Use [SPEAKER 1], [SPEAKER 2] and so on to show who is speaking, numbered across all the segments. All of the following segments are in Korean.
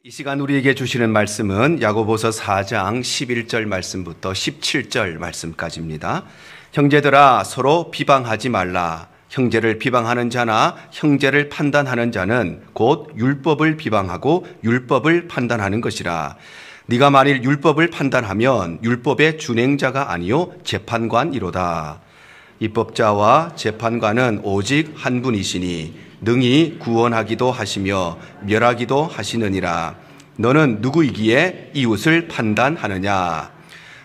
[SPEAKER 1] 이 시간 우리에게 주시는 말씀은 야고보서 4장 11절 말씀부터 17절 말씀까지입니다. 형제들아 서로 비방하지 말라. 형제를 비방하는 자나 형제를 판단하는 자는 곧 율법을 비방하고 율법을 판단하는 것이라. 네가 만일 율법을 판단하면 율법의 준행자가 아니요 재판관이로다. 입법자와 재판관은 오직 한 분이시니 능히 구원하기도 하시며 멸하기도 하시느니라. 너는 누구이기에 이웃을 판단하느냐?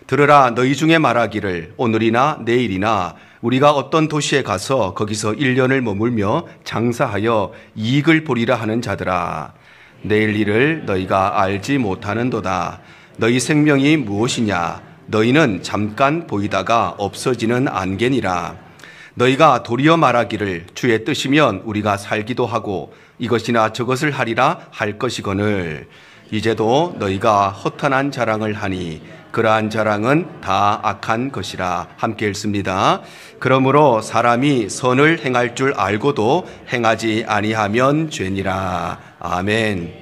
[SPEAKER 1] 들으라, 너희 중에 말하기를 오늘이나 내일이나 우리가 어떤 도시에 가서 거기서 1년을 머물며 장사하여 이익을 보리라 하는 자들아, 내일 일을 너희가 알지 못하는도다. 너희 생명이 무엇이냐? 너희는 잠깐 보이다가 없어지는 안개니라. 너희가 도리어 말하기를 주의 뜻이면 우리가 살기도 하고 이것이나 저것을 하리라 할 것이거늘 이제도 너희가 허탄한 자랑을 하니 그러한 자랑은 다 악한 것이라. 함께 읽습니다. 그러므로 사람이 선을 행할 줄 알고도 행하지 아니하면 죄니라. 아멘.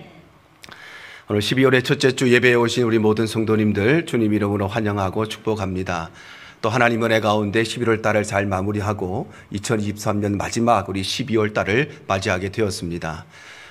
[SPEAKER 1] 오늘 12월의 첫째 주 예배에 오신 우리 모든 성도님들 주님 이름으로 환영하고 축복합니다. 또 하나님 은혜 가운데 11월 달을 잘 마무리하고 2023년 마지막 우리 12월 달을 맞이하게 되었습니다.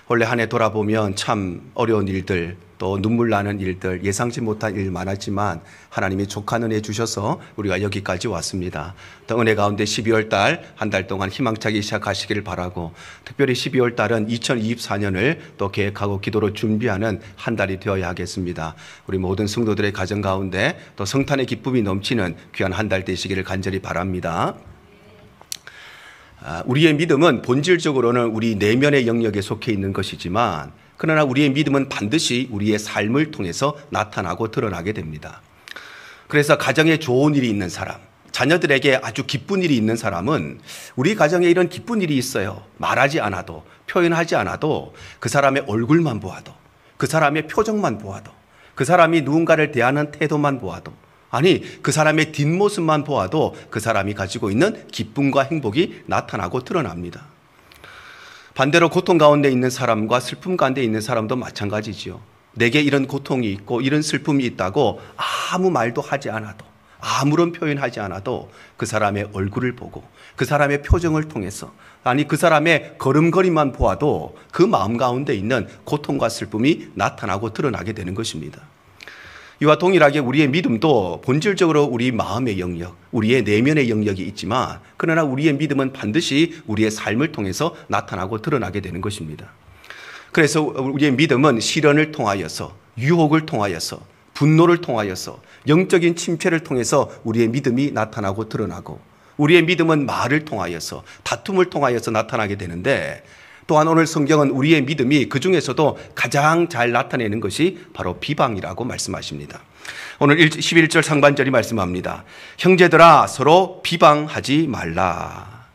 [SPEAKER 1] 원래 한 해 돌아보면 참 어려운 일들, 또 눈물 나는 일들, 예상치 못한 일 많았지만 하나님이 족한 은혜 주셔서 우리가 여기까지 왔습니다. 또 은혜 가운데 12월 달 한 달 동안 희망차게 시작하시기를 바라고, 특별히 12월 달은 2024년을 또 계획하고 기도로 준비하는 한 달이 되어야 하겠습니다. 우리 모든 성도들의 가정 가운데 또 성탄의 기쁨이 넘치는 귀한 한 달 되시기를 간절히 바랍니다. 우리의 믿음은 본질적으로는 우리 내면의 영역에 속해 있는 것이지만, 그러나 우리의 믿음은 반드시 우리의 삶을 통해서 나타나고 드러나게 됩니다. 그래서 가정에 좋은 일이 있는 사람, 자녀들에게 아주 기쁜 일이 있는 사람은 우리 가정에 이런 기쁜 일이 있어요. 말하지 않아도, 표현하지 않아도 그 사람의 얼굴만 보아도, 그 사람의 표정만 보아도, 그 사람이 누군가를 대하는 태도만 보아도, 아니 그 사람의 뒷모습만 보아도 그 사람이 가지고 있는 기쁨과 행복이 나타나고 드러납니다. 반대로 고통 가운데 있는 사람과 슬픔 가운데 있는 사람도 마찬가지지요. 내게 이런 고통이 있고 이런 슬픔이 있다고 아무 말도 하지 않아도, 아무런 표현하지 않아도 그 사람의 얼굴을 보고 그 사람의 표정을 통해서, 아니 그 사람의 걸음걸이만 보아도 그 마음 가운데 있는 고통과 슬픔이 나타나고 드러나게 되는 것입니다. 이와 동일하게 우리의 믿음도 본질적으로 우리 마음의 영역, 우리의 내면의 영역이 있지만, 그러나 우리의 믿음은 반드시 우리의 삶을 통해서 나타나고 드러나게 되는 것입니다. 그래서 우리의 믿음은 시련을 통하여서, 유혹을 통하여서, 분노를 통하여서, 영적인 침체를 통해서 우리의 믿음이 나타나고 드러나고, 우리의 믿음은 말을 통하여서, 다툼을 통하여서 나타나게 되는데, 또한 오늘 성경은 우리의 믿음이 그 중에서도 가장 잘 나타내는 것이 바로 비방이라고 말씀하십니다. 오늘 11절 상반절이 말씀합니다. 형제들아 서로 비방하지 말라.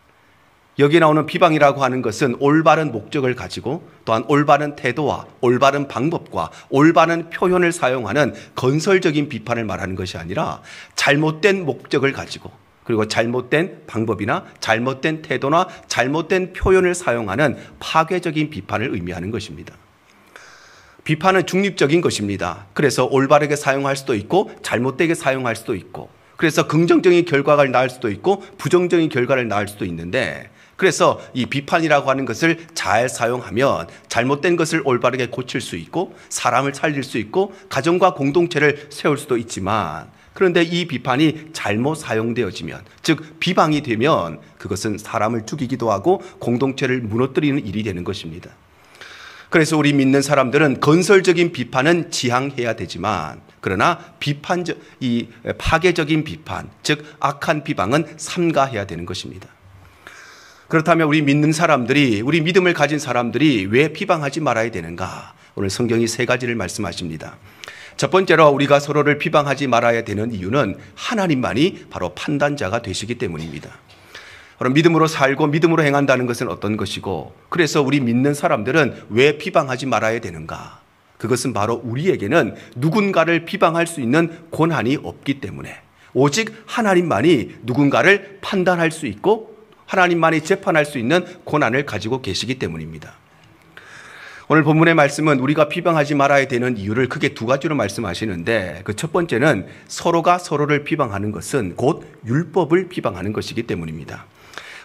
[SPEAKER 1] 여기 나오는 비방이라고 하는 것은 올바른 목적을 가지고 또한 올바른 태도와 올바른 방법과 올바른 표현을 사용하는 건설적인 비판을 말하는 것이 아니라 잘못된 목적을 가지고, 그리고 잘못된 방법이나 잘못된 태도나 잘못된 표현을 사용하는 파괴적인 비판을 의미하는 것입니다. 비판은 중립적인 것입니다. 그래서 올바르게 사용할 수도 있고 잘못되게 사용할 수도 있고, 그래서 긍정적인 결과를 낳을 수도 있고 부정적인 결과를 낳을 수도 있는데, 그래서 이 비판이라고 하는 것을 잘 사용하면 잘못된 것을 올바르게 고칠 수 있고 사람을 살릴 수 있고 가정과 공동체를 세울 수도 있지만, 그런데 이 비판이 잘못 사용되어지면, 즉 비방이 되면 그것은 사람을 죽이기도 하고 공동체를 무너뜨리는 일이 되는 것입니다. 그래서 우리 믿는 사람들은 건설적인 비판은 지향해야 되지만, 그러나 이 파괴적인 비판, 즉 악한 비방은 삼가해야 되는 것입니다. 그렇다면 우리 믿는 사람들이, 우리 믿음을 가진 사람들이 왜 비방하지 말아야 되는가? 오늘 성경이 세 가지를 말씀하십니다. 첫 번째로 우리가 서로를 비방하지 말아야 되는 이유는 하나님만이 바로 판단자가 되시기 때문입니다. 그럼 믿음으로 살고 믿음으로 행한다는 것은 어떤 것이고, 그래서 우리 믿는 사람들은 왜 비방하지 말아야 되는가? 그것은 바로 우리에게는 누군가를 비방할 수 있는 권한이 없기 때문에, 오직 하나님만이 누군가를 판단할 수 있고 하나님만이 재판할 수 있는 권한을 가지고 계시기 때문입니다. 오늘 본문의 말씀은 우리가 비방하지 말아야 되는 이유를 크게 두 가지로 말씀하시는데, 그 첫 번째는 서로가 서로를 비방하는 것은 곧 율법을 비방하는 것이기 때문입니다.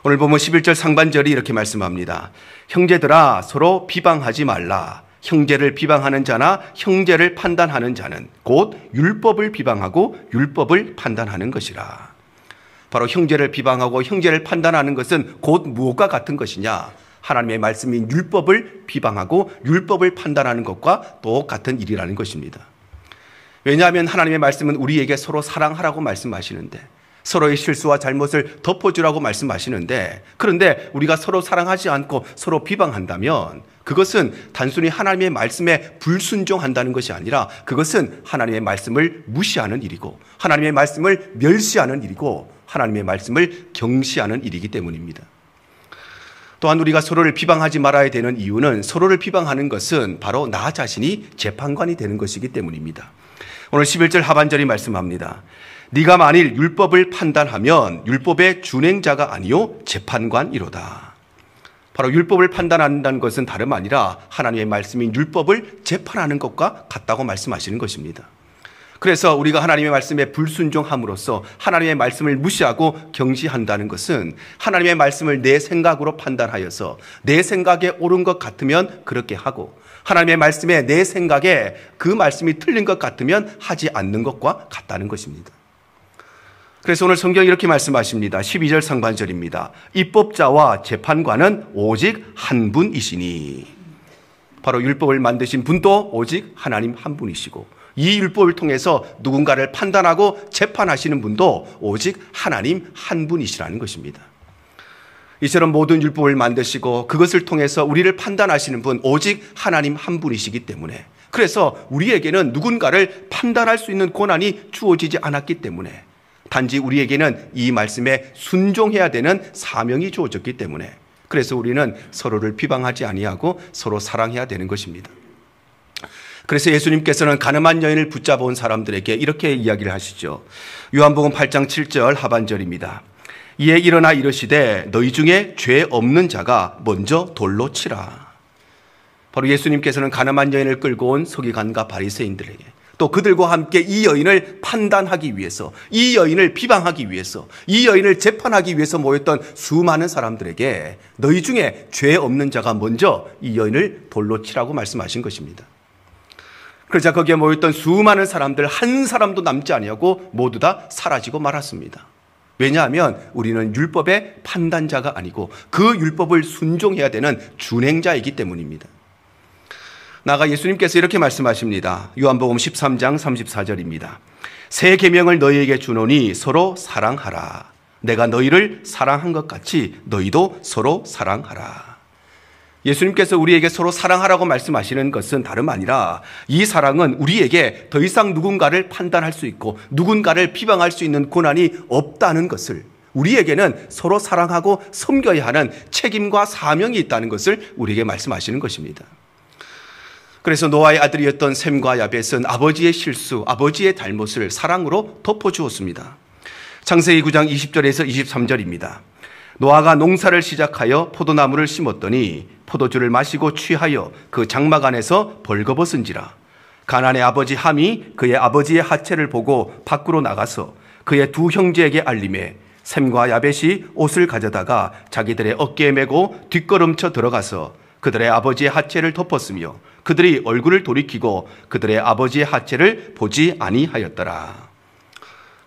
[SPEAKER 1] 오늘 본문 11절 상반절이 이렇게 말씀합니다. 형제들아 서로 비방하지 말라. 형제를 비방하는 자나 형제를 판단하는 자는 곧 율법을 비방하고 율법을 판단하는 것이라. 바로 형제를 비방하고 형제를 판단하는 것은 곧 무엇과 같은 것이냐? 하나님의 말씀인 율법을 비방하고 율법을 판단하는 것과 똑같은 일이라는 것입니다. 왜냐하면 하나님의 말씀은 우리에게 서로 사랑하라고 말씀하시는데, 서로의 실수와 잘못을 덮어주라고 말씀하시는데, 그런데 우리가 서로 사랑하지 않고 서로 비방한다면 그것은 단순히 하나님의 말씀에 불순종한다는 것이 아니라 그것은 하나님의 말씀을 무시하는 일이고 하나님의 말씀을 멸시하는 일이고 하나님의 말씀을 경시하는 일이기 때문입니다. 또한 우리가 서로를 비방하지 말아야 되는 이유는 서로를 비방하는 것은 바로 나 자신이 재판관이 되는 것이기 때문입니다. 오늘 11절 하반절이 말씀합니다. 네가 만일 율법을 판단하면 율법의 준행자가 아니요 재판관이로다. 바로 율법을 판단한다는 것은 다름 아니라 하나님의 말씀인 율법을 재판하는 것과 같다고 말씀하시는 것입니다. 그래서 우리가 하나님의 말씀에 불순종함으로써 하나님의 말씀을 무시하고 경시한다는 것은 하나님의 말씀을 내 생각으로 판단하여서 내 생각에 옳은 것 같으면 그렇게 하고 하나님의 말씀에 내 생각에 그 말씀이 틀린 것 같으면 하지 않는 것과 같다는 것입니다. 그래서 오늘 성경이 이렇게 말씀하십니다. 12절 상반절입니다. 입법자와 재판관은 오직 한 분이시니. 바로 율법을 만드신 분도 오직 하나님 한 분이시고 이 율법을 통해서 누군가를 판단하고 재판하시는 분도 오직 하나님 한 분이시라는 것입니다. 이처럼 모든 율법을 만드시고 그것을 통해서 우리를 판단하시는 분 오직 하나님 한 분이시기 때문에, 그래서 우리에게는 누군가를 판단할 수 있는 권한이 주어지지 않았기 때문에, 단지 우리에게는 이 말씀에 순종해야 되는 사명이 주어졌기 때문에, 그래서 우리는 서로를 비방하지 아니하고 서로 사랑해야 되는 것입니다. 그래서 예수님께서는 가늠한 여인을 붙잡아온 사람들에게 이렇게 이야기를 하시죠. 요한복음 8장 7절 하반절입니다. 이에 일어나 이르시되 너희 중에 죄 없는 자가 먼저 돌로 치라. 바로 예수님께서는 가늠한 여인을 끌고 온 서기관과 바리새인들에게, 또 그들과 함께 이 여인을 판단하기 위해서, 이 여인을 비방하기 위해서, 이 여인을 재판하기 위해서 모였던 수많은 사람들에게 너희 중에 죄 없는 자가 먼저 이 여인을 돌로 치라고 말씀하신 것입니다. 그러자 거기에 모였던 수많은 사람들 한 사람도 남지 아니하고 모두 다 사라지고 말았습니다. 왜냐하면 우리는 율법의 판단자가 아니고 그 율법을 순종해야 되는 준행자이기 때문입니다. 나아가 예수님께서 이렇게 말씀하십니다. 요한복음 13장 34절입니다. 새 계명을 너희에게 주노니 서로 사랑하라. 내가 너희를 사랑한 것 같이 너희도 서로 사랑하라. 예수님께서 우리에게 서로 사랑하라고 말씀하시는 것은 다름 아니라 이 사랑은 우리에게 더 이상 누군가를 판단할 수 있고 누군가를 비방할 수 있는 권한이 없다는 것을, 우리에게는 서로 사랑하고 섬겨야 하는 책임과 사명이 있다는 것을 우리에게 말씀하시는 것입니다. 그래서 노아의 아들이었던 셈과 야벳은 아버지의 실수, 아버지의 잘못을 사랑으로 덮어주었습니다. 창세기 9장 20절에서 23절입니다. 노아가 농사를 시작하여 포도나무를 심었더니 포도주를 마시고 취하여 그 장막 안에서 벌거벗은지라. 가나안의 아버지 함이 그의 아버지의 하체를 보고 밖으로 나가서 그의 두 형제에게 알림해 셈과 야벳이 옷을 가져다가 자기들의 어깨에 메고 뒷걸음쳐 들어가서 그들의 아버지의 하체를 덮었으며 그들이 얼굴을 돌이키고 그들의 아버지의 하체를 보지 아니하였더라.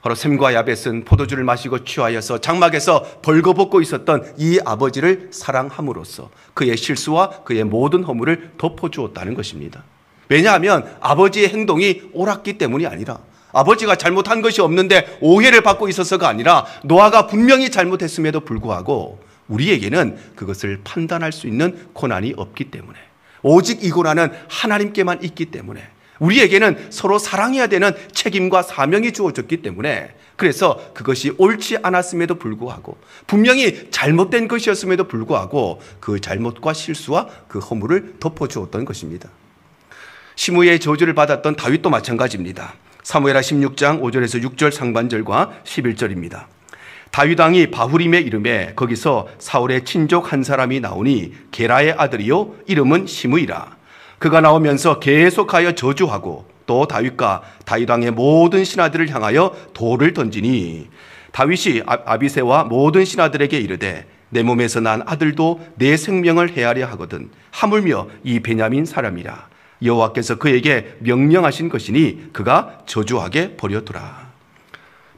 [SPEAKER 1] 바로 셈과 야벳은 포도주를 마시고 취하여서 장막에서 벌거벗고 있었던 이 아버지를 사랑함으로써 그의 실수와 그의 모든 허물을 덮어주었다는 것입니다. 왜냐하면 아버지의 행동이 옳았기 때문이 아니라, 아버지가 잘못한 것이 없는데 오해를 받고 있어서가 아니라, 노아가 분명히 잘못했음에도 불구하고 우리에게는 그것을 판단할 수 있는 권한이 없기 때문에, 오직 이 권한은 하나님께만 있기 때문에, 우리에게는 서로 사랑해야 되는 책임과 사명이 주어졌기 때문에, 그래서 그것이 옳지 않았음에도 불구하고, 분명히 잘못된 것이었음에도 불구하고 그 잘못과 실수와 그 허물을 덮어주었던 것입니다. 시므의 저주를 받았던 다윗도 마찬가지입니다. 사무엘하 16장 5절에서 6절 상반절과 11절입니다. 다윗 왕이 바후림에 이름에 거기서 사울의 친족 한 사람이 나오니 게라의 아들이요 이름은 시므이라. 그가 나오면서 계속하여 저주하고 또 다윗과 다윗 왕의 모든 신하들을 향하여 돌을 던지니 다윗이 아비새와 모든 신하들에게 이르되 내 몸에서 난 아들도 내 생명을 해하려 하거든 하물며 이 베냐민 사람이라. 여호와께서 그에게 명령하신 것이니 그가 저주하게 버려두라.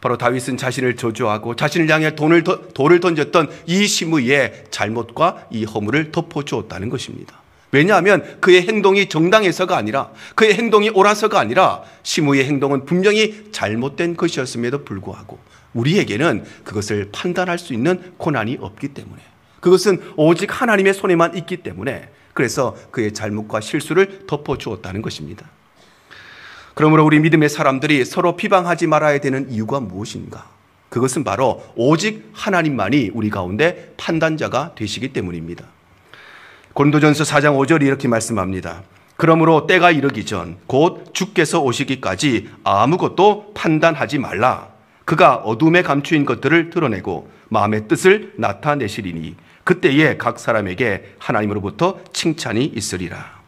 [SPEAKER 1] 바로 다윗은 자신을 저주하고 자신을 향해 돌을 던졌던 이 시므이의 잘못과 이 허물을 덮어주었다는 것입니다. 왜냐하면 그의 행동이 정당해서가 아니라, 그의 행동이 옳아서가 아니라 시므이의 행동은 분명히 잘못된 것이었음에도 불구하고 우리에게는 그것을 판단할 수 있는 고난이 없기 때문에, 그것은 오직 하나님의 손에만 있기 때문에, 그래서 그의 잘못과 실수를 덮어주었다는 것입니다. 그러므로 우리 믿음의 사람들이 서로 비방하지 말아야 되는 이유가 무엇인가? 그것은 바로 오직 하나님만이 우리 가운데 판단자가 되시기 때문입니다. 고린도전서 4장 5절이 이렇게 말씀합니다. 그러므로 때가 이르기 전 곧 주께서 오시기까지 아무것도 판단하지 말라. 그가 어둠에 감추인 것들을 드러내고 마음의 뜻을 나타내시리니 그때에 각 사람에게 하나님으로부터 칭찬이 있으리라.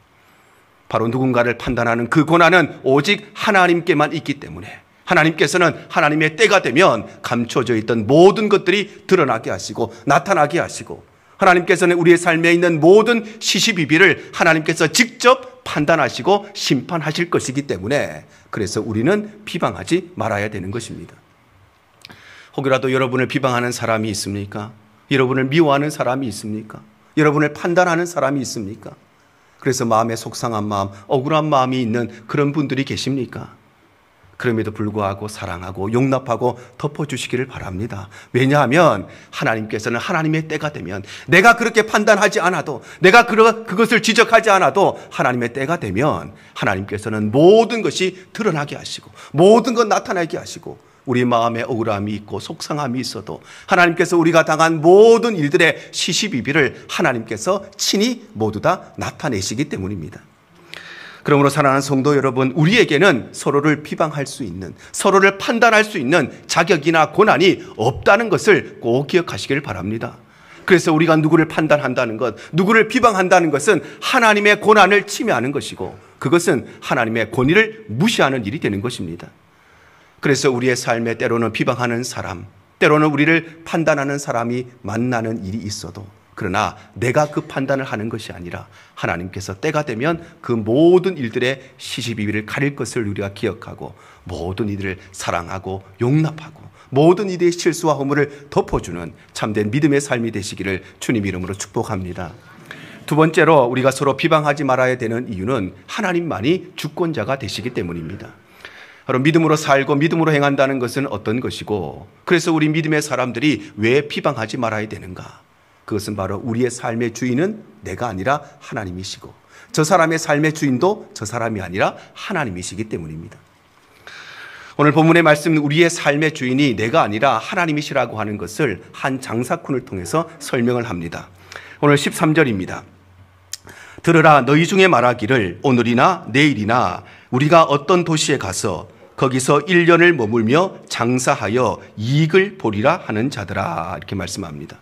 [SPEAKER 1] 바로 누군가를 판단하는 그 고난은 오직 하나님께만 있기 때문에 하나님께서는 하나님의 때가 되면 감춰져 있던 모든 것들이 드러나게 하시고 나타나게 하시고, 하나님께서는 우리의 삶에 있는 모든 시시비비를 하나님께서 직접 판단하시고 심판하실 것이기 때문에, 그래서 우리는 비방하지 말아야 되는 것입니다. 혹이라도 여러분을 비방하는 사람이 있습니까? 여러분을 미워하는 사람이 있습니까? 여러분을 판단하는 사람이 있습니까? 그래서 마음에 속상한 마음, 억울한 마음이 있는 그런 분들이 계십니까? 그럼에도 불구하고 사랑하고 용납하고 덮어주시기를 바랍니다. 왜냐하면 하나님께서는 하나님의 때가 되면, 내가 그렇게 판단하지 않아도, 내가 그것을 지적하지 않아도 하나님의 때가 되면 하나님께서는 모든 것이 드러나게 하시고 모든 것 나타나게 하시고, 우리 마음에 억울함이 있고 속상함이 있어도 하나님께서 우리가 당한 모든 일들의 시시비비를 하나님께서 친히 모두 다 나타내시기 때문입니다. 그러므로 사랑하는 성도 여러분, 우리에게는 서로를 비방할 수 있는, 서로를 판단할 수 있는 자격이나 권한이 없다는 것을 꼭 기억하시길 바랍니다. 그래서 우리가 누구를 판단한다는 것, 누구를 비방한다는 것은 하나님의 권한을 침해하는 것이고, 그것은 하나님의 권위를 무시하는 일이 되는 것입니다. 그래서 우리의 삶에 때로는 비방하는 사람, 때로는 우리를 판단하는 사람이 만나는 일이 있어도, 그러나 내가 그 판단을 하는 것이 아니라 하나님께서 때가 되면 그 모든 일들의 시시비비를 가릴 것을 우리가 기억하고 모든 이들을 사랑하고 용납하고 모든 이들의 실수와 허물을 덮어주는 참된 믿음의 삶이 되시기를 주님 이름으로 축복합니다. 두 번째로 우리가 서로 비방하지 말아야 되는 이유는 하나님만이 주권자가 되시기 때문입니다. 바로 믿음으로 살고 믿음으로 행한다는 것은 어떤 것이고, 그래서 우리 믿음의 사람들이 왜 비방하지 말아야 되는가? 그것은 바로 우리의 삶의 주인은 내가 아니라 하나님이시고, 저 사람의 삶의 주인도 저 사람이 아니라 하나님이시기 때문입니다. 오늘 본문의 말씀은 우리의 삶의 주인이 내가 아니라 하나님이시라고 하는 것을 한 장사꾼을 통해서 설명을 합니다. 오늘 13절입니다. 들으라, 너희 중에 말하기를 오늘이나 내일이나 우리가 어떤 도시에 가서 거기서 1년을 머물며 장사하여 이익을 보리라 하는 자들아, 이렇게 말씀합니다.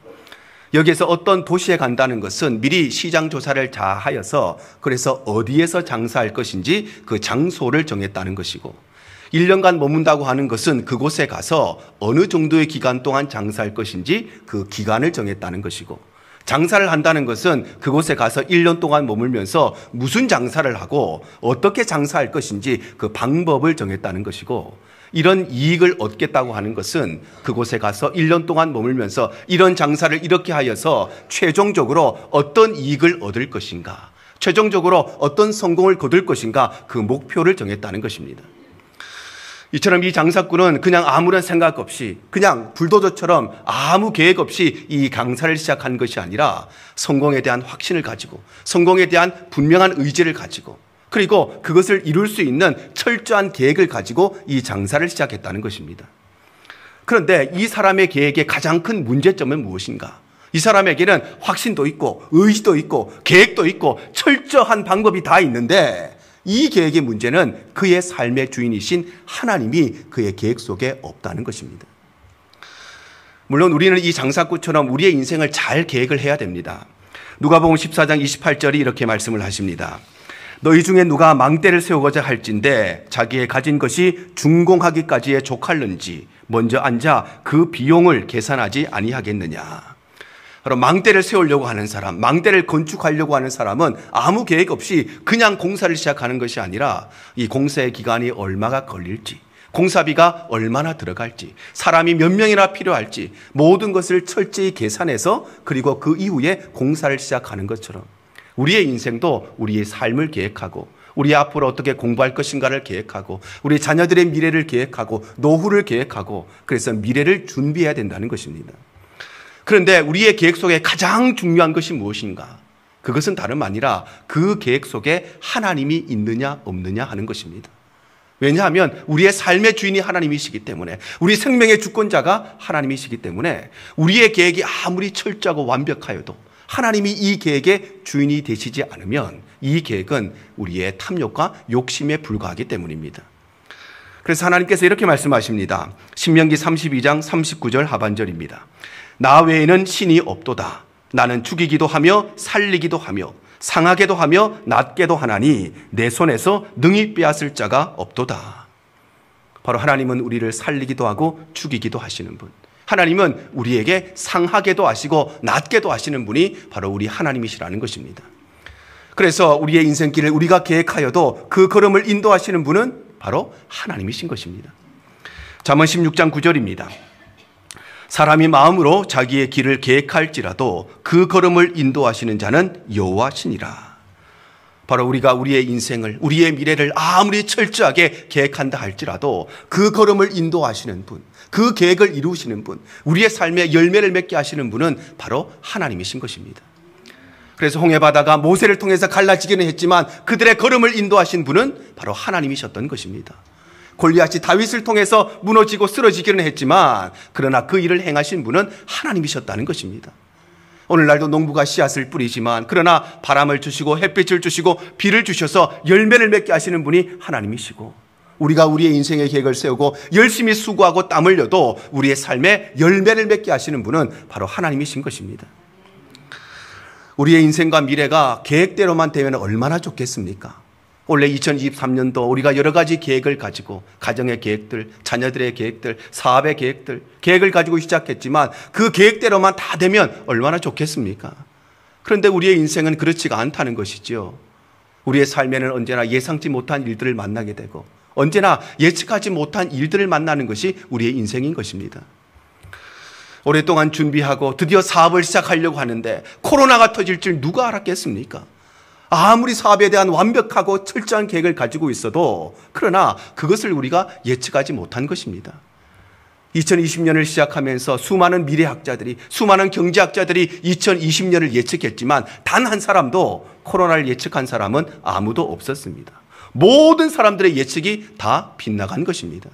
[SPEAKER 1] 여기에서 어떤 도시에 간다는 것은 미리 시장 조사를 다 하여서, 그래서 어디에서 장사할 것인지 그 장소를 정했다는 것이고, 1년간 머문다고 하는 것은 그곳에 가서 어느 정도의 기간 동안 장사할 것인지 그 기간을 정했다는 것이고, 장사를 한다는 것은 그곳에 가서 1년 동안 머물면서 무슨 장사를 하고 어떻게 장사할 것인지 그 방법을 정했다는 것이고, 이런 이익을 얻겠다고 하는 것은 그곳에 가서 1년 동안 머물면서 이런 장사를 이렇게 하여서 최종적으로 어떤 이익을 얻을 것인가, 최종적으로 어떤 성공을 거둘 것인가, 그 목표를 정했다는 것입니다. 이처럼 이 장사꾼은 그냥 아무런 생각 없이 그냥 불도저처럼 아무 계획 없이 이 장사를 시작한 것이 아니라 성공에 대한 확신을 가지고, 성공에 대한 분명한 의지를 가지고, 그리고 그것을 이룰 수 있는 철저한 계획을 가지고 이 장사를 시작했다는 것입니다. 그런데 이 사람의 계획의 가장 큰 문제점은 무엇인가? 이 사람에게는 확신도 있고 의지도 있고 계획도 있고 철저한 방법이 다 있는데, 이 계획의 문제는 그의 삶의 주인이신 하나님이 그의 계획 속에 없다는 것입니다. 물론 우리는 이 장사꾼처럼 우리의 인생을 잘 계획을 해야 됩니다. 누가복음 14장 28절이 이렇게 말씀을 하십니다. 너희 중에 누가 망대를 세우고자 할진대 자기의 가진 것이 준공하기까지에 족할는지 먼저 앉아 그 비용을 계산하지 아니하겠느냐. 바로 망대를 세우려고 하는 사람, 망대를 건축하려고 하는 사람은 아무 계획 없이 그냥 공사를 시작하는 것이 아니라 이 공사의 기간이 얼마가 걸릴지, 공사비가 얼마나 들어갈지, 사람이 몇 명이나 필요할지 모든 것을 철저히 계산해서 그리고 그 이후에 공사를 시작하는 것처럼 우리의 인생도 우리의 삶을 계획하고 우리 앞으로 어떻게 공부할 것인가를 계획하고 우리 자녀들의 미래를 계획하고 노후를 계획하고 그래서 미래를 준비해야 된다는 것입니다. 그런데 우리의 계획 속에 가장 중요한 것이 무엇인가? 그것은 다름 아니라 그 계획 속에 하나님이 있느냐 없느냐 하는 것입니다. 왜냐하면 우리의 삶의 주인이 하나님이시기 때문에, 우리 생명의 주권자가 하나님이시기 때문에 우리의 계획이 아무리 철저하고 완벽하여도 하나님이 이 계획의 주인이 되시지 않으면 이 계획은 우리의 탐욕과 욕심에 불과하기 때문입니다. 그래서 하나님께서 이렇게 말씀하십니다. 신명기 32장 39절 하반절입니다. 나 외에는 신이 없도다. 나는 죽이기도 하며 살리기도 하며 상하게도 하며 낫게도 하나니 내 손에서 능히 빼앗을 자가 없도다. 바로 하나님은 우리를 살리기도 하고 죽이기도 하시는 분, 하나님은 우리에게 상하게도 하시고 낫게도 하시는 분이 바로 우리 하나님이시라는 것입니다. 그래서 우리의 인생길을 우리가 계획하여도 그 걸음을 인도하시는 분은 바로 하나님이신 것입니다. 잠언 16장 9절입니다. 사람이 마음으로 자기의 길을 계획할지라도 그 걸음을 인도하시는 자는 여호와시니라. 바로 우리가 우리의 인생을, 우리의 미래를 아무리 철저하게 계획한다 할지라도 그 걸음을 인도하시는 분, 그 계획을 이루시는 분, 우리의 삶에 열매를 맺게 하시는 분은 바로 하나님이신 것입니다. 그래서 홍해바다가 모세를 통해서 갈라지기는 했지만 그들의 걸음을 인도하신 분은 바로 하나님이셨던 것입니다. 골리앗이 다윗을 통해서 무너지고 쓰러지기는 했지만 그러나 그 일을 행하신 분은 하나님이셨다는 것입니다. 오늘날도 농부가 씨앗을 뿌리지만 그러나 바람을 주시고 햇빛을 주시고 비를 주셔서 열매를 맺게 하시는 분이 하나님이시고, 우리가 우리의 인생의 계획을 세우고 열심히 수고하고 땀 흘려도 우리의 삶에 열매를 맺게 하시는 분은 바로 하나님이신 것입니다. 우리의 인생과 미래가 계획대로만 되면 얼마나 좋겠습니까? 원래 2023년도 우리가 여러 가지 계획을 가지고, 가정의 계획들, 자녀들의 계획들, 사업의 계획들, 계획을 가지고 시작했지만 그 계획대로만 다 되면 얼마나 좋겠습니까? 그런데 우리의 인생은 그렇지가 않다는 것이죠. 우리의 삶에는 언제나 예상치 못한 일들을 만나게 되고 언제나 예측하지 못한 일들을 만나는 것이 우리의 인생인 것입니다. 오랫동안 준비하고 드디어 사업을 시작하려고 하는데 코로나가 터질 줄 누가 알았겠습니까? 아무리 사업에 대한 완벽하고 철저한 계획을 가지고 있어도 그러나 그것을 우리가 예측하지 못한 것입니다. 2020년을 시작하면서 수많은 미래학자들이, 수많은 경제학자들이 2020년을 예측했지만 단 한 사람도, 코로나를 예측한 사람은 아무도 없었습니다. 모든 사람들의 예측이 다 빗나간 것입니다.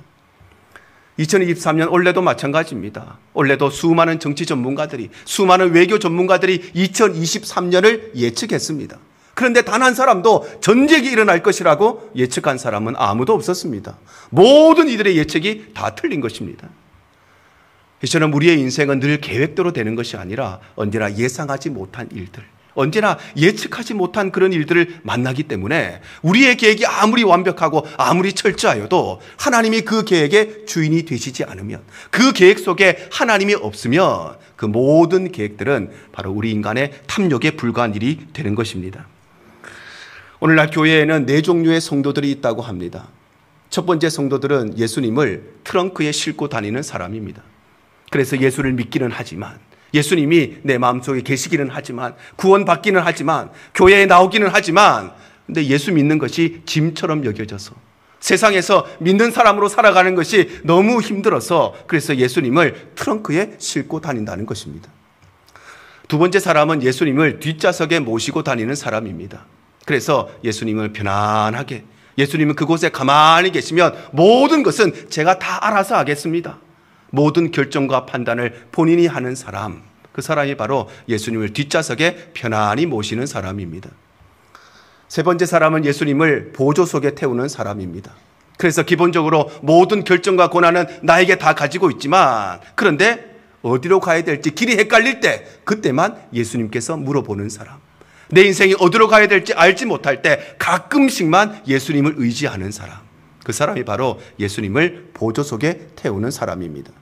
[SPEAKER 1] 2023년 올해도 마찬가지입니다. 올해도 수많은 정치 전문가들이, 수많은 외교 전문가들이 2023년을 예측했습니다. 그런데 단 한 사람도 전쟁이 일어날 것이라고 예측한 사람은 아무도 없었습니다. 모든 이들의 예측이 다 틀린 것입니다. 이처럼 우리의 인생은 늘 계획대로 되는 것이 아니라 언제나 예상하지 못한 일들, 언제나 예측하지 못한 그런 일들을 만나기 때문에 우리의 계획이 아무리 완벽하고 아무리 철저하여도 하나님이 그 계획의 주인이 되시지 않으면, 그 계획 속에 하나님이 없으면 그 모든 계획들은 바로 우리 인간의 탐욕에 불과한 일이 되는 것입니다. 오늘날 교회에는 4종류의 성도들이 있다고 합니다. 첫 번째 성도들은 예수님을 트렁크에 싣고 다니는 사람입니다. 그래서 예수를 믿기는 하지만, 예수님이 내 마음속에 계시기는 하지만, 구원받기는 하지만, 교회에 나오기는 하지만, 근데 예수 믿는 것이 짐처럼 여겨져서 세상에서 믿는 사람으로 살아가는 것이 너무 힘들어서 그래서 예수님을 트렁크에 싣고 다닌다는 것입니다. 두 번째 사람은 예수님을 뒷좌석에 모시고 다니는 사람입니다. 그래서 예수님을 편안하게, 예수님은 그곳에 가만히 계시면 모든 것은 제가 다 알아서 하겠습니다. 모든 결정과 판단을 본인이 하는 사람, 그 사람이 바로 예수님을 뒷좌석에 편안히 모시는 사람입니다. 세 번째 사람은 예수님을 보조 속에 태우는 사람입니다. 그래서 기본적으로 모든 결정과 권한은 나에게 다 가지고 있지만, 그런데 어디로 가야 될지 길이 헷갈릴 때 그때만 예수님께서 물어보는 사람, 내 인생이 어디로 가야 될지 알지 못할 때 가끔씩만 예수님을 의지하는 사람, 그 사람이 바로 예수님을 보좌 속에 태우는 사람입니다.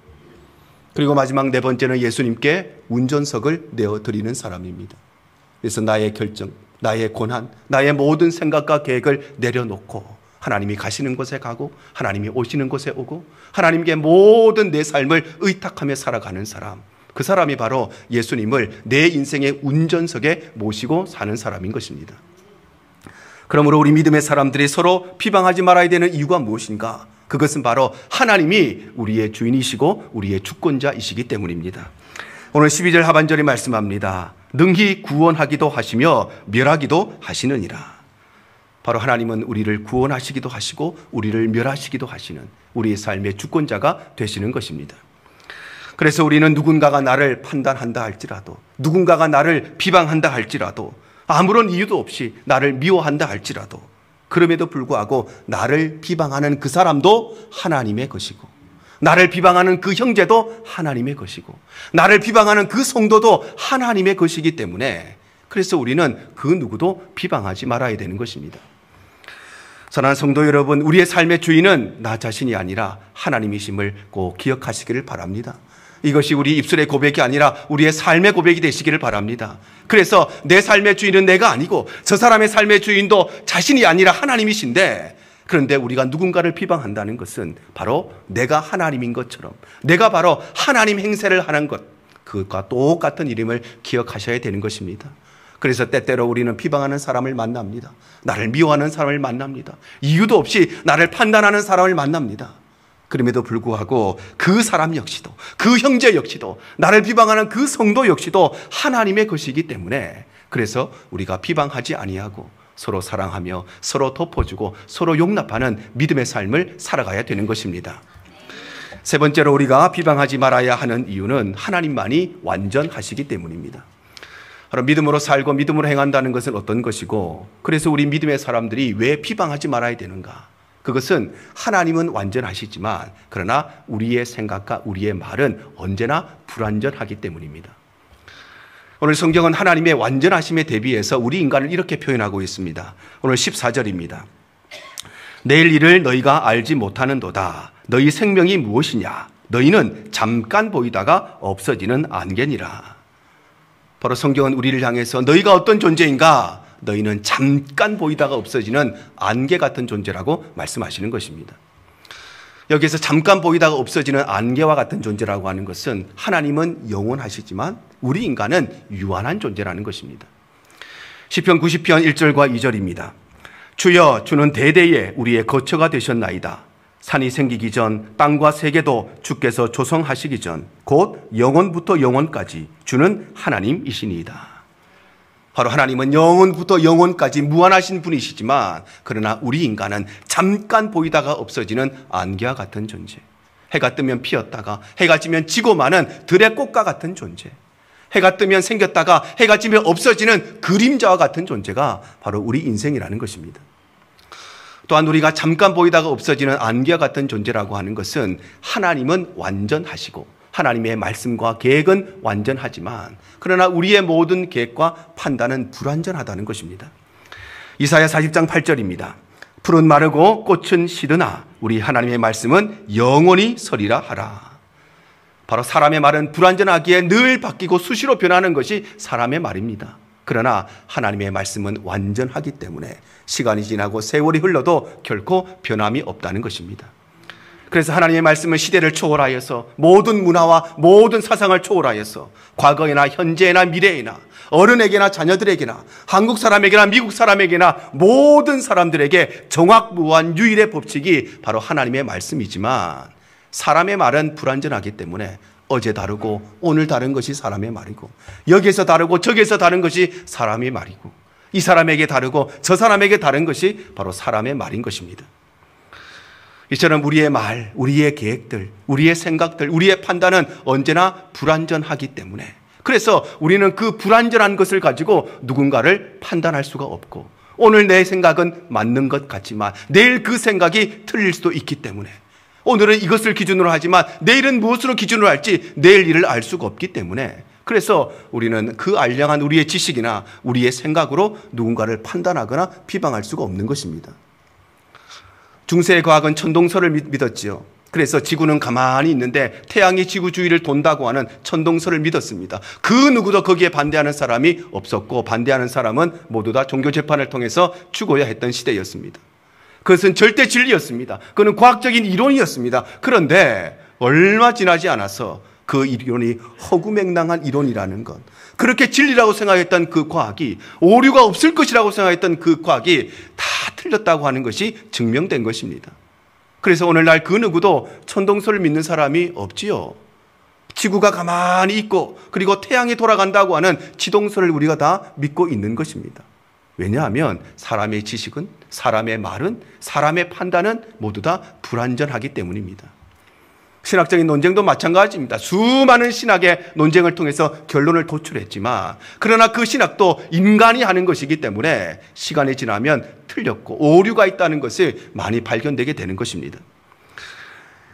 [SPEAKER 1] 그리고 마지막 네 번째는 예수님께 운전석을 내어드리는 사람입니다. 그래서 나의 결정, 나의 고난, 나의 모든 생각과 계획을 내려놓고 하나님이 가시는 곳에 가고 하나님이 오시는 곳에 오고 하나님께 모든 내 삶을 의탁하며 살아가는 사람, 그 사람이 바로 예수님을 내 인생의 운전석에 모시고 사는 사람인 것입니다. 그러므로 우리 믿음의 사람들이 서로 비방하지 말아야 되는 이유가 무엇인가? 그것은 바로 하나님이 우리의 주인이시고 우리의 주권자이시기 때문입니다. 오늘 12절 하반절이 말씀합니다. 능히 구원하기도 하시며 멸하기도 하시느니라. 바로 하나님은 우리를 구원하시기도 하시고 우리를 멸하시기도 하시는 우리의 삶의 주권자가 되시는 것입니다. 그래서 우리는 누군가가 나를 판단한다 할지라도, 누군가가 나를 비방한다 할지라도, 아무런 이유도 없이 나를 미워한다 할지라도, 그럼에도 불구하고 나를 비방하는 그 사람도 하나님의 것이고, 나를 비방하는 그 형제도 하나님의 것이고, 나를 비방하는 그 성도도 하나님의 것이기 때문에, 그래서 우리는 그 누구도 비방하지 말아야 되는 것입니다. 사랑하는 성도 여러분, 우리의 삶의 주인은 나 자신이 아니라 하나님이심을 꼭 기억하시기를 바랍니다. 이것이 우리 입술의 고백이 아니라 우리의 삶의 고백이 되시기를 바랍니다. 그래서 내 삶의 주인은 내가 아니고 저 사람의 삶의 주인도 자신이 아니라 하나님이신데, 그런데 우리가 누군가를 비방한다는 것은 바로 내가 하나님인 것처럼, 내가 바로 하나님 행세를 하는 것, 그것과 똑같은 이름을 기억하셔야 되는 것입니다. 그래서 때때로 우리는 비방하는 사람을 만납니다. 나를 미워하는 사람을 만납니다. 이유도 없이 나를 판단하는 사람을 만납니다. 그럼에도 불구하고 그 사람 역시도, 그 형제 역시도, 나를 비방하는 그 성도 역시도 하나님의 것이기 때문에, 그래서 우리가 비방하지 아니하고 서로 사랑하며 서로 덮어주고 서로 용납하는 믿음의 삶을 살아가야 되는 것입니다. 세 번째로 우리가 비방하지 말아야 하는 이유는 하나님만이 완전하시기 때문입니다. 바로 믿음으로 살고 믿음으로 행한다는 것은 어떤 것이고, 그래서 우리 믿음의 사람들이 왜 비방하지 말아야 되는가? 그것은 하나님은 완전하시지만 그러나 우리의 생각과 우리의 말은 언제나 불완전하기 때문입니다. 오늘 성경은 하나님의 완전하심에 대비해서 우리 인간을 이렇게 표현하고 있습니다. 오늘 14절입니다. 내일 일을 너희가 알지 못하는도다. 너희 생명이 무엇이냐? 너희는 잠깐 보이다가 없어지는 안개니라. 바로 성경은 우리를 향해서 너희가 어떤 존재인가? 너희는 잠깐 보이다가 없어지는 안개 같은 존재라고 말씀하시는 것입니다. 여기에서 잠깐 보이다가 없어지는 안개와 같은 존재라고 하는 것은 하나님은 영원하시지만 우리 인간은 유한한 존재라는 것입니다. 시편 90편 1절과 2절입니다. 주여, 주는 대대에 우리의 거처가 되셨나이다. 산이 생기기 전 땅과 세계도 주께서 조성하시기 전 곧 영원부터 영원까지 주는 하나님이시니이다. 바로 하나님은 영원부터 영원까지 무한하신 분이시지만 그러나 우리 인간은 잠깐 보이다가 없어지는 안개와 같은 존재, 해가 뜨면 피었다가 해가 지면 지고 마는 들의 꽃과 같은 존재, 해가 뜨면 생겼다가 해가 지면 없어지는 그림자와 같은 존재가 바로 우리 인생이라는 것입니다. 또한 우리가 잠깐 보이다가 없어지는 안개와 같은 존재라고 하는 것은 하나님은 완전하시고 하나님의 말씀과 계획은 완전하지만 그러나 우리의 모든 계획과 판단은 불완전하다는 것입니다. 이사야 40장 8절입니다. 풀은 마르고 꽃은 시드나 우리 하나님의 말씀은 영원히 서리라 하라. 바로 사람의 말은 불완전하기에 늘 바뀌고 수시로 변하는 것이 사람의 말입니다. 그러나 하나님의 말씀은 완전하기 때문에 시간이 지나고 세월이 흘러도 결코 변함이 없다는 것입니다. 그래서 하나님의 말씀은 시대를 초월하여서 모든 문화와 모든 사상을 초월하여서 과거에나 현재나 미래에나 어른에게나 자녀들에게나 한국 사람에게나 미국 사람에게나 모든 사람들에게 정확무한 유일의 법칙이 바로 하나님의 말씀이지만 사람의 말은 불완전하기 때문에 어제 다르고 오늘 다른 것이 사람의 말이고 여기에서 다르고 저기에서 다른 것이 사람의 말이고 이 사람에게 다르고 저 사람에게 다른 것이 바로 사람의 말인 것입니다. 이처럼 우리의 말, 우리의 계획들, 우리의 생각들, 우리의 판단은 언제나 불완전하기 때문에 그래서 우리는 그 불완전한 것을 가지고 누군가를 판단할 수가 없고 오늘 내 생각은 맞는 것 같지만 내일 그 생각이 틀릴 수도 있기 때문에 오늘은 이것을 기준으로 하지만 내일은 무엇으로 기준으로 할지 내일 일을 알 수가 없기 때문에 그래서 우리는 그 알량한 우리의 지식이나 우리의 생각으로 누군가를 판단하거나 비방할 수가 없는 것입니다. 중세의 과학은 천동설을 믿었지요. 그래서 지구는 가만히 있는데 태양이 지구 주위를 돈다고 하는 천동설을 믿었습니다. 그 누구도 거기에 반대하는 사람이 없었고, 반대하는 사람은 모두 다 종교 재판을 통해서 죽어야 했던 시대였습니다. 그것은 절대 진리였습니다. 그건 과학적인 이론이었습니다. 그런데 얼마 지나지 않아서 그 이론이 허구맹랑한 이론이라는 것, 그렇게 진리라고 생각했던 그 과학이, 오류가 없을 것이라고 생각했던 그 과학이 다 틀렸다고 하는 것이 증명된 것입니다. 그래서 오늘날 그 누구도 천동설을 믿는 사람이 없지요. 지구가 가만히 있고 그리고 태양이 돌아간다고 하는 지동설을 우리가 다 믿고 있는 것입니다. 왜냐하면 사람의 지식은, 사람의 말은, 사람의 판단은 모두 다 불완전하기 때문입니다. 신학적인 논쟁도 마찬가지입니다. 수많은 신학의 논쟁을 통해서 결론을 도출했지만, 그러나 그 신학도 인간이 하는 것이기 때문에 시간이 지나면 틀렸고 오류가 있다는 것을 많이 발견되게 되는 것입니다.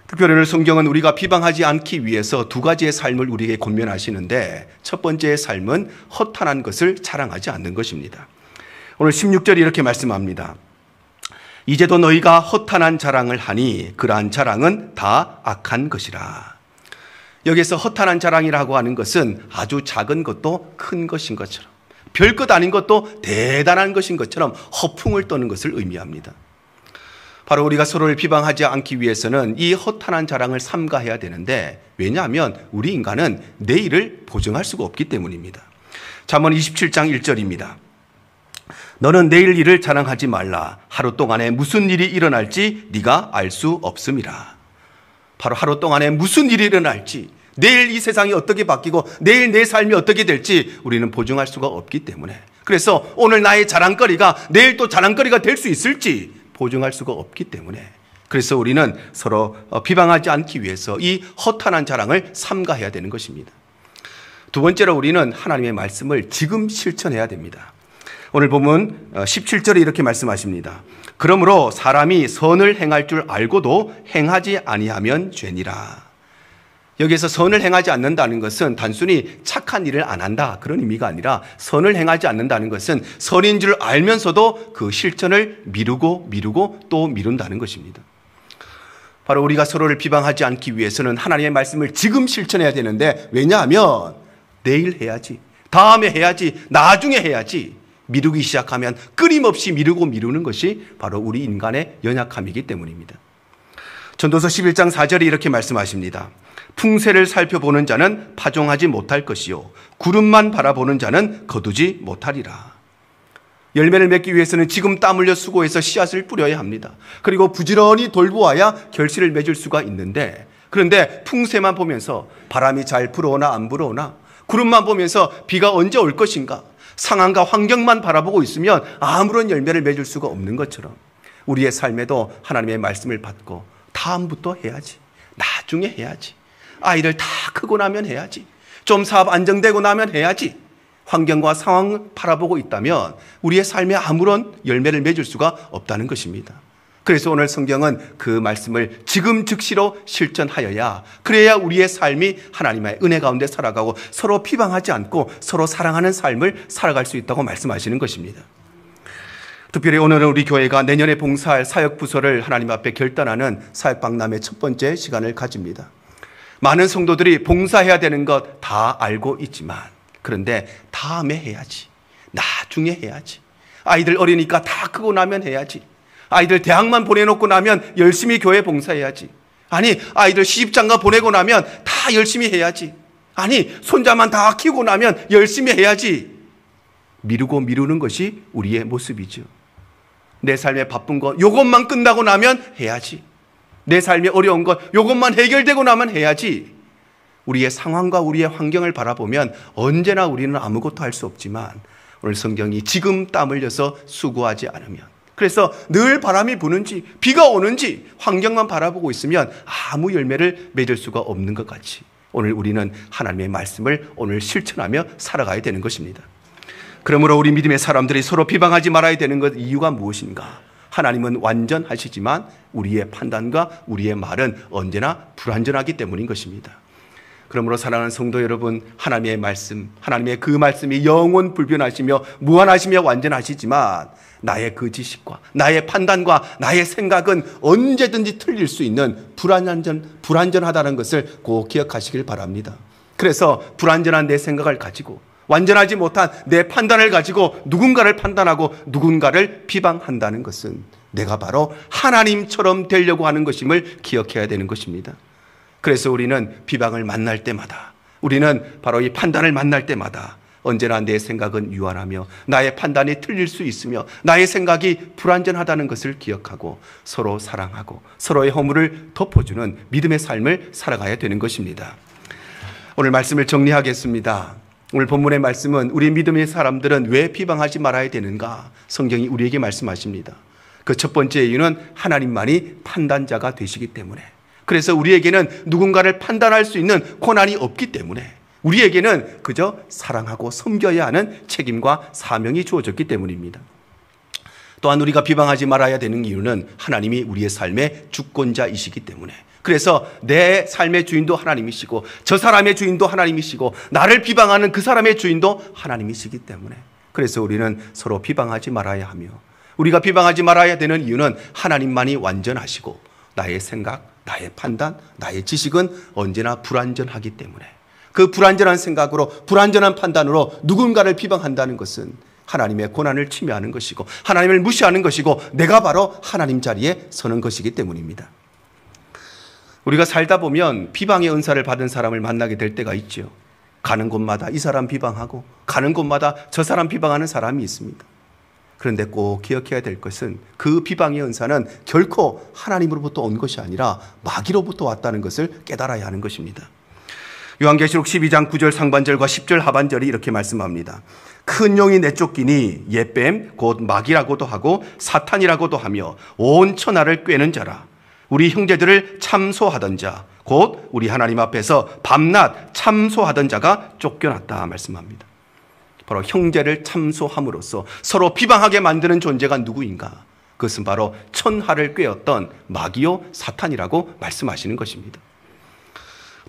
[SPEAKER 1] 특별히 오늘 성경은 우리가 비방하지 않기 위해서 두 가지의 삶을 우리에게 권면하시는데, 첫 번째의 삶은 허탄한 것을 자랑하지 않는 것입니다. 오늘 16절이 이렇게 말씀합니다. 이제도 너희가 허탄한 자랑을 하니 그러한 자랑은 다 악한 것이라. 여기서 허탄한 자랑이라고 하는 것은 아주 작은 것도 큰 것인 것처럼, 별것 아닌 것도 대단한 것인 것처럼 허풍을 떠는 것을 의미합니다. 바로 우리가 서로를 비방하지 않기 위해서는 이 허탄한 자랑을 삼가해야 되는데, 왜냐하면 우리 인간은 내일을 보증할 수가 없기 때문입니다. 잠언 27장 1절입니다. 너는 내일 일을 자랑하지 말라. 하루 동안에 무슨 일이 일어날지 네가 알 수 없음이라. 바로 하루 동안에 무슨 일이 일어날지, 내일 이 세상이 어떻게 바뀌고 내일 내 삶이 어떻게 될지 우리는 보증할 수가 없기 때문에, 그래서 오늘 나의 자랑거리가 내일 또 자랑거리가 될 수 있을지 보증할 수가 없기 때문에, 그래서 우리는 서로 비방하지 않기 위해서 이 허탄한 자랑을 삼가해야 되는 것입니다. 두 번째로 우리는 하나님의 말씀을 지금 실천해야 됩니다. 오늘 보면 17절에 이렇게 말씀하십니다. 그러므로 사람이 선을 행할 줄 알고도 행하지 아니하면 죄니라. 여기에서 선을 행하지 않는다는 것은 단순히 착한 일을 안 한다, 그런 의미가 아니라, 선을 행하지 않는다는 것은 선인 줄 알면서도 그 실천을 미루고 또 미룬다는 것입니다. 바로 우리가 서로를 비방하지 않기 위해서는 하나님의 말씀을 지금 실천해야 되는데, 왜냐하면 내일 해야지, 다음에 해야지, 나중에 해야지, 미루기 시작하면 끊임없이 미루는 것이 바로 우리 인간의 연약함이기 때문입니다. 전도서 11장 4절에 이렇게 말씀하십니다. 풍세를 살펴보는 자는 파종하지 못할 것이요 구름만 바라보는 자는 거두지 못하리라. 열매를 맺기 위해서는 지금 땀 흘려 수고해서 씨앗을 뿌려야 합니다. 그리고 부지런히 돌보아야 결실을 맺을 수가 있는데, 그런데 풍세만 보면서 바람이 잘 불어오나 안 불어오나, 구름만 보면서 비가 언제 올 것인가, 상황과 환경만 바라보고 있으면 아무런 열매를 맺을 수가 없는 것처럼, 우리의 삶에도 하나님의 말씀을 받고 다음부터 해야지, 나중에 해야지, 아이들 다 크고 나면 해야지, 좀 사업 안정되고 나면 해야지, 환경과 상황을 바라보고 있다면 우리의 삶에 아무런 열매를 맺을 수가 없다는 것입니다. 그래서 오늘 성경은 그 말씀을 지금 즉시로 실천하여야, 그래야 우리의 삶이 하나님의 은혜 가운데 살아가고 서로 비방하지 않고 서로 사랑하는 삶을 살아갈 수 있다고 말씀하시는 것입니다. 특별히 오늘은 우리 교회가 내년에 봉사할 사역부서를 하나님 앞에 결단하는 사역박람회 첫 번째 시간을 가집니다. 많은 성도들이 봉사해야 되는 것 다 알고 있지만, 그런데 다음에 해야지, 나중에 해야지, 아이들 어리니까 다 크고 나면 해야지, 아이들 대학만 보내놓고 나면 열심히 교회 봉사해야지, 아니 아이들 시집장가 보내고 나면 다 열심히 해야지, 아니 손자만 다 키우고 나면 열심히 해야지, 미루고 미루는 것이 우리의 모습이죠. 내 삶에 바쁜 것 요것만 끝나고 나면 해야지, 내 삶에 어려운 것 요것만 해결되고 나면 해야지. 우리의 상황과 우리의 환경을 바라보면 언제나 우리는 아무것도 할 수 없지만, 오늘 성경이 지금 땀 흘려서 수고하지 않으면, 그래서 늘 바람이 부는지 비가 오는지 환경만 바라보고 있으면 아무 열매를 맺을 수가 없는 것 같이, 오늘 우리는 하나님의 말씀을 오늘 실천하며 살아가야 되는 것입니다. 그러므로 우리 믿음의 사람들이 서로 비방하지 말아야 되는 것, 이유가 무엇인가? 하나님은 완전하시지만 우리의 판단과 우리의 말은 언제나 불완전하기 때문인 것입니다. 그러므로 사랑하는 성도 여러분, 하나님의 말씀, 하나님의 그 말씀이 영원 불변하시며 무한하시며 완전하시지만 나의 그 지식과 나의 판단과 나의 생각은 언제든지 틀릴 수 있는 불완전하다는 것을 꼭 기억하시길 바랍니다. 그래서 불완전한 내 생각을 가지고 완전하지 못한 내 판단을 가지고 누군가를 판단하고 누군가를 비방한다는 것은 내가 바로 하나님처럼 되려고 하는 것임을 기억해야 되는 것입니다. 그래서 우리는 비방을 만날 때마다, 우리는 바로 이 판단을 만날 때마다 언제나 내 생각은 유한하며 나의 판단이 틀릴 수 있으며 나의 생각이 불완전하다는 것을 기억하고 서로 사랑하고 서로의 허물을 덮어주는 믿음의 삶을 살아가야 되는 것입니다. 오늘 말씀을 정리하겠습니다. 오늘 본문의 말씀은 우리 믿음의 사람들은 왜 비방하지 말아야 되는가? 성경이 우리에게 말씀하십니다. 그 첫 번째 이유는 하나님만이 판단자가 되시기 때문에, 그래서 우리에게는 누군가를 판단할 수 있는 권한이 없기 때문에 우리에게는 그저 사랑하고 섬겨야 하는 책임과 사명이 주어졌기 때문입니다. 또한 우리가 비방하지 말아야 되는 이유는 하나님이 우리의 삶의 주권자이시기 때문에, 그래서 내 삶의 주인도 하나님이시고 저 사람의 주인도 하나님이시고 나를 비방하는 그 사람의 주인도 하나님이시기 때문에, 그래서 우리는 서로 비방하지 말아야 하며, 우리가 비방하지 말아야 되는 이유는 하나님만이 완전하시고 나의 생각, 나의 판단, 나의 지식은 언제나 불완전하기 때문에, 그 불완전한 생각으로 불완전한 판단으로 누군가를 비방한다는 것은 하나님의 권한을 침해하는 것이고 하나님을 무시하는 것이고 내가 바로 하나님 자리에 서는 것이기 때문입니다. 우리가 살다 보면 비방의 은사를 받은 사람을 만나게 될 때가 있죠. 가는 곳마다 이 사람 비방하고 가는 곳마다 저 사람 비방하는 사람이 있습니다. 그런데 꼭 기억해야 될 것은 그 비방의 은사는 결코 하나님으로부터 온 것이 아니라 마귀로부터 왔다는 것을 깨달아야 하는 것입니다. 요한계시록 12장 9절 상반절과 10절 하반절이 이렇게 말씀합니다. 큰 용이 내쫓기니 옛뱀 곧 마귀라고도 하고 사탄이라고도 하며 온 천하를 꿰는 자라. 우리 형제들을 참소하던 자, 곧 우리 하나님 앞에서 밤낮 참소하던 자가 쫓겨났다 말씀합니다. 바로 형제를 참소함으로써 서로 비방하게 만드는 존재가 누구인가? 그것은 바로 천하를 꿰었던 마귀요 사탄이라고 말씀하시는 것입니다.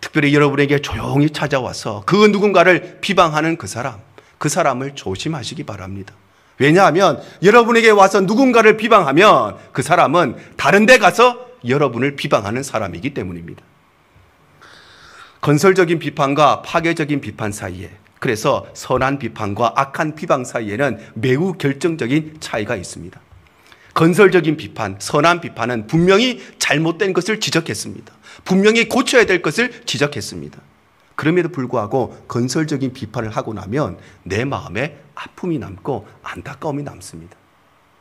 [SPEAKER 1] 특별히 여러분에게 조용히 찾아와서 그 누군가를 비방하는 그 사람을 조심하시기 바랍니다. 왜냐하면 여러분에게 와서 누군가를 비방하면 그 사람은 다른 데 가서 여러분을 비방하는 사람이기 때문입니다. 건설적인 비판과 파괴적인 비판 사이에, 그래서 선한 비판과 악한 비방 사이에는 매우 결정적인 차이가 있습니다. 건설적인 비판, 선한 비판은 분명히 잘못된 것을 지적했습니다. 분명히 고쳐야 될 것을 지적했습니다. 그럼에도 불구하고 건설적인 비판을 하고 나면 내 마음에 아픔이 남고 안타까움이 남습니다.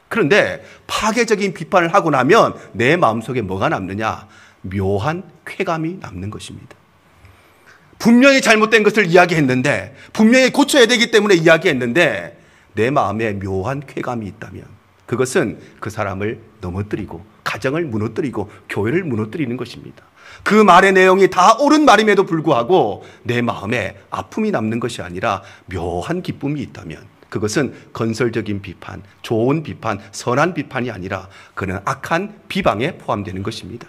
[SPEAKER 1] 그런데 파괴적인 비판을 하고 나면 내 마음속에 뭐가 남느냐? 묘한 쾌감이 남는 것입니다. 분명히 잘못된 것을 이야기했는데, 분명히 고쳐야 되기 때문에 이야기했는데 내 마음에 묘한 쾌감이 있다면 그것은 그 사람을 넘어뜨리고 가정을 무너뜨리고 교회를 무너뜨리는 것입니다. 그 말의 내용이 다 옳은 말임에도 불구하고 내 마음에 아픔이 남는 것이 아니라 묘한 기쁨이 있다면 그것은 건설적인 비판, 좋은 비판, 선한 비판이 아니라 그는 악한 비방에 포함되는 것입니다.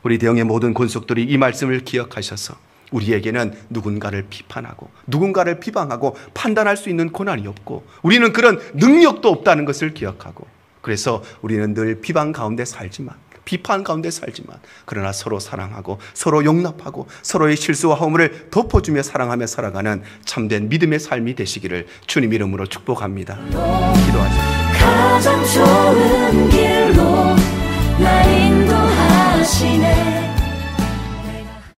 [SPEAKER 1] 우리 대형의 모든 권속들이 이 말씀을 기억하셔서 우리에게는 누군가를 비판하고 누군가를 비방하고 판단할 수 있는 권한이 없고 우리는 그런 능력도 없다는 것을 기억하고, 그래서 우리는 늘 비방 가운데 살지만, 비판 가운데 살지만 그러나 서로 사랑하고 서로 용납하고 서로의 실수와 허물을 덮어주며 사랑하며 살아가는 참된 믿음의 삶이 되시기를 주님 이름으로 축복합니다. 기도하십시오.
[SPEAKER 2] 가장 좋은 길로